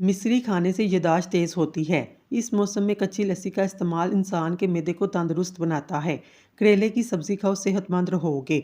مصری کھانے سے یادداشت تیز ہوتی ہے۔ اس موسم میں کچی لسی کا استعمال انسان کے معدے کو تندرست بناتا ہے۔ کریلے کی سبزی کھاؤ، صحت مند رہو گے۔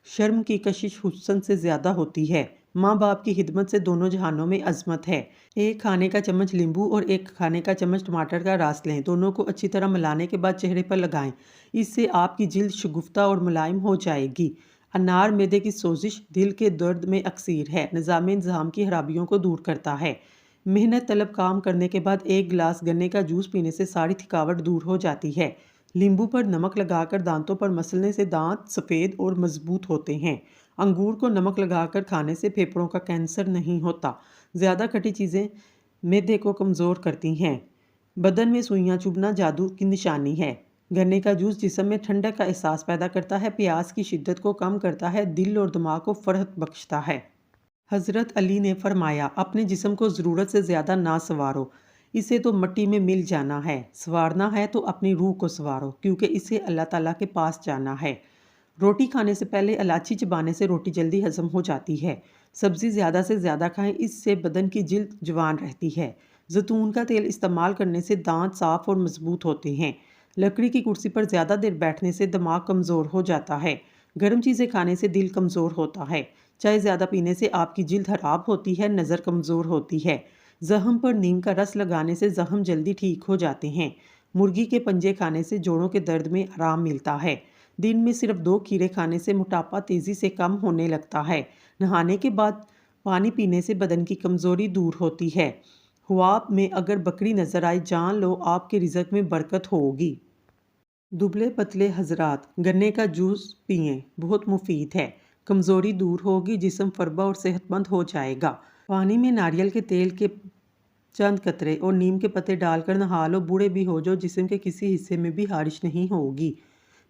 شرم کی کشش حسن سے زیادہ ہوتی ہے۔ ماں باپ کی خدمت سے دونوں جہانوں میں عظمت ہے۔ ایک کھانے کا چمچ لیمبو اور ایک کھانے کا چمچ ٹماٹر کا رس لیں۔ دونوں کو اچھی طرح ملانے کے بعد چہرے پر لگائیں۔ اس سے آپ کی جلد شگفتہ اور ملائم ہو جائے گی۔ انار معدے کی سوزش، دل کے درد میں اکثیر ہے۔ نظام انضمام کی خرابیوں کو دور کرتا ہے۔ محنت طلب کام کرنے کے بعد ایک گلاس گنے کا جوس پینے سے ساری تھکاوٹ دور ہو جاتی ہے۔ لیمبو پر نمک لگا کر دانتوں پر مسلنے سے دانت سفید اور مضبوط ہوتے ہیں۔ انگور کو نمک لگا کر کھانے سے پھیپھڑوں کا کینسر نہیں ہوتا۔ زیادہ کھٹی چیزیں معدے کو کمزور کرتی ہیں۔ بدن میں سوئیاں چبھنا جادو کی نشانی ہے۔ گنے کا جوس جسم میں ٹھنڈک کا احساس پیدا کرتا ہے، پیاس کی شدت کو کم کرتا ہے، دل اور دماغ کو فرحت بخشتا ہے۔ حضرت علی نے فرمایا، اپنے جسم کو ضرورت سے زیادہ نہ سنوارو، اسے تو مٹی میں مل جانا ہے۔ سنوارنا ہے تو اپنی روح کو سنوارو، کیونکہ اسے اللہ تعالیٰ کے پاس جانا ہے۔ روٹی کھانے سے پہلے الائچی چبانے سے روٹی جلدی ہضم ہو جاتی ہے۔ سبزی زیادہ سے زیادہ کھائیں، اس سے بدن کی جلد جوان رہتی ہے۔ زیتون کا تیل استعمال کرنے سے دانت صاف اور مضبوط ہوتے ہیں۔ لکڑی کی کرسی پر زیادہ دیر بیٹھنے سے دماغ کمزور ہو جاتا ہے۔ گرم چیزیں کھانے سے دل کمزور ہوتا ہے۔ چائے زیادہ پینے سے آپ کی جلد خراب ہوتی ہے، نظر کمزور ہوتی ہے۔ زخم پر نیم کا رس لگانے سے زخم جلدی ٹھیک ہو جاتے ہیں۔ مرغی کے پنجے کھانے سے جوڑوں کے درد میں آرام ملتا ہے۔ دن میں صرف 2 کھیرے کھانے سے موٹاپا تیزی سے کم ہونے لگتا ہے۔ نہانے کے بعد پانی پینے سے بدن کی کمزوری دور ہوتی ہے۔ خواب میں اگر بکری نظر آئے، جان لو آپ کے رزق میں برکت ہوگی۔ دبلے پتلے حضرات گنے کا جوس پئیں، بہت مفید ہے۔ کمزوری دور ہوگی، جسم فربہ اور صحت مند ہو جائے گا۔ پانی میں ناریل کے تیل کے چند قطرے اور نیم کے پتے ڈال کر نہا لو، بوڑھے بھی ہو جو جسم کے کسی حصے میں بھی خارش نہیں ہوگی۔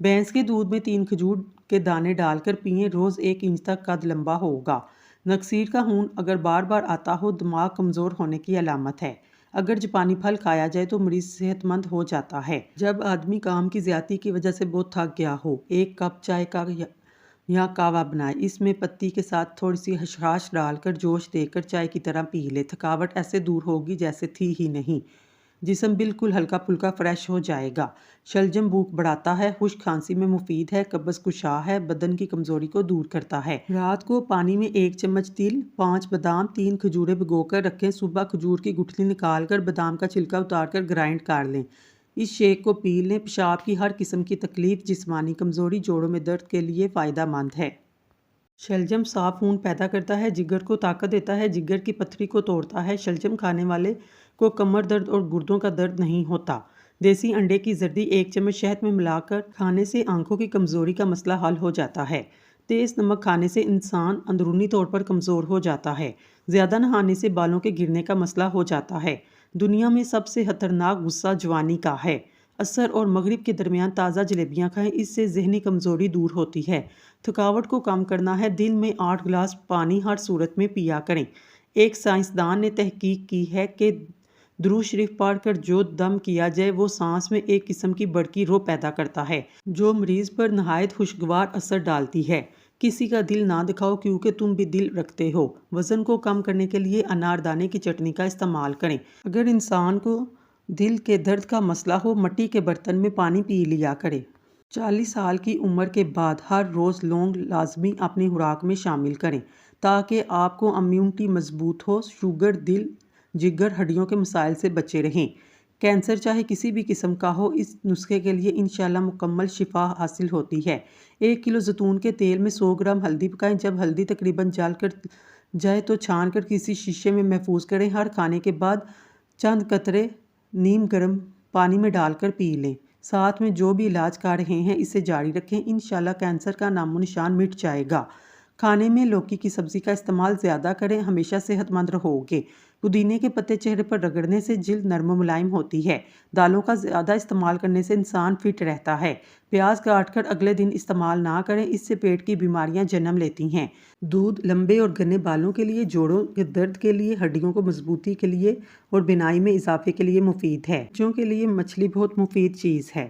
بھینس کے دودھ میں 3 کھجور کے دانے ڈال کر پئیں، روز 1 انچ تک قد لمبا ہوگا۔ نکسیر کا خون اگر بار بار آتا ہو، دماغ کمزور ہونے کی علامت ہے۔ اگر جاپانی پھل کھایا جائے تو مریض صحت مند ہو جاتا ہے۔ جب آدمی کام کی زیادتی کی وجہ سے بہت تھک گیا ہو، 1 کپ چائے کا یا قہوہ بنائے، اس میں پتی کے ساتھ تھوڑی سی خشخاش ڈال کر جوش دے کر چائے کی طرح پی لے۔ تھکاوٹ ایسے دور ہوگی جیسے تھی ہی نہیں۔ جسم بالکل ہلکا پھلکا فریش ہو جائے گا۔ شلجم بھوک بڑھاتا ہے، خشک کھانسی میں مفید ہے، قبض کشا ہے، بدن کی کمزوری کو دور کرتا ہے۔ رات کو پانی میں 1 چمچ تل، 5 بادام، 3 کھجوریں بھگو کر رکھیں۔ صبح کھجور کی گٹھلی نکال کر بادام کا چھلکا اتار کر گرائنڈ کر لیں۔ اس شیک کو پی لیں۔ پیشاب کی ہر قسم کی تکلیف، جسمانی کمزوری، جوڑوں میں درد کے لیے فائدہ مند ہے۔ شلجم صاف خون پیدا کرتا ہے، جگر کو طاقت دیتا ہے، جگر کی پتھری کو توڑتا ہے۔ شلجم کھانے والے کو کمر درد اور گردوں کا درد نہیں ہوتا۔ دیسی انڈے کی زردی 1 چمچ شہد میں ملا کر کھانے سے آنکھوں کی کمزوری کا مسئلہ حل ہو جاتا ہے۔ تیز نمک کھانے سے انسان اندرونی طور پر کمزور ہو جاتا ہے۔ زیادہ نہانے سے بالوں کے گرنے کا مسئلہ ہو جاتا ہے۔ دنیا میں سب سے خطرناک غصہ جوانی کا ہے۔ عصر اور مغرب کے درمیان تازہ جلیبیاں کھائیں، اس سے ذہنی کمزوری دور ہوتی ہے۔ تھکاوٹ کو کم کرنا ہے، دن میں 8 گلاس پانی ہر صورت میں پیا کریں۔ ایک سائنسدان نے تحقیق کی ہے کہ درود شریف پڑھ کر جو دم کیا جائے وہ سانس میں ایک قسم کی بڑکی روح پیدا کرتا ہے، جو مریض پر نہایت خوشگوار اثر ڈالتی ہے۔ کسی کا دل نہ دکھاؤ، کیونکہ تم بھی دل رکھتے ہو۔ وزن کو کم کرنے کے لیے انار دانے کی چٹنی کا استعمال کریں۔ اگر انسان کو دل کے درد کا مسئلہ ہو، مٹی کے برتن میں پانی پی لیا کرے۔ 40 سال کی عمر کے بعد ہر روز لونگ لازمی اپنی خوراک میں شامل کریں، تاکہ آپ کو امیونٹی مضبوط ہو، شوگر، دل، جگر، ہڈیوں کے مسائل سے بچے رہیں۔ کینسر چاہے کسی بھی قسم کا ہو، اس نسخے کے لیے انشاءاللہ مکمل شفا حاصل ہوتی ہے۔ 1 کلو زیتون کے تیل میں 100 گرام ہلدی پکائیں۔ جب ہلدی تقریباً جل کر جائے تو چھان کر کسی شیشے میں محفوظ کریں۔ ہر کھانے کے بعد چند قطرے نیم گرم پانی میں ڈال کر پی لیں۔ ساتھ میں جو بھی علاج کر رہے ہیں اسے جاری رکھیں، انشاءاللہ کینسر کا نام و نشان مٹ جائے گا۔ کھانے میں لوکی کی سبزی کا استعمال زیادہ کریں، ہمیشہ صحت مند رہو گے۔ پودینے کے پتے چہرے پر رگڑنے سے جلد نرم و ملائم ہوتی ہے۔ دالوں کا زیادہ استعمال کرنے سے انسان فٹ رہتا ہے۔ پیاز کاٹ کر اگلے دن استعمال نہ کریں، اس سے پیٹ کی بیماریاں جنم لیتی ہیں۔ دودھ لمبے اور گھنے بالوں کے لیے، جوڑوں کے درد کے لیے، ہڈیوں کو مضبوطی کے لیے اور بینائی میں اضافے کے لیے مفید ہے۔ بچوں کے لیے مچھلی بہت مفید چیز ہے۔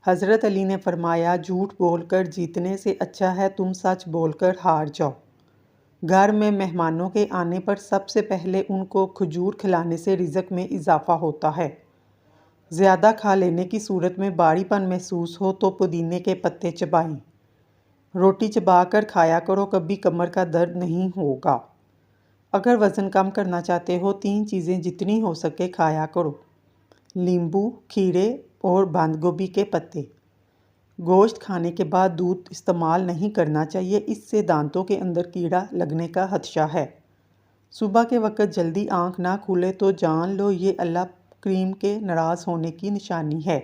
حضرت علی نے فرمایا، جھوٹ بول کر جیتنے سے اچھا ہے تم سچ بول کر ہار جاؤ۔ گھر میں مہمانوں کے آنے پر سب سے پہلے ان کو کھجور کھلانے سے رزق میں اضافہ ہوتا ہے۔ زیادہ کھا لینے کی صورت میں بھاری پن محسوس ہو تو پودینے کے پتے چبائیں۔ روٹی چبا کر کھایا کرو، کبھی کمر کا درد نہیں ہوگا۔ اگر وزن کم کرنا چاہتے ہو 3 چیزیں جتنی ہو سکے کھایا کرو: لیمبو، کھیرے اور بند گوبھی کے پتے۔ گوشت کھانے کے بعد دودھ استعمال نہیں کرنا چاہیے، اس سے دانتوں کے اندر کیڑا لگنے کا خدشہ ہے۔ صبح کے وقت جلدی آنکھ نہ کھلے تو جان لو یہ اللہ کریم کے ناراض ہونے کی نشانی ہے۔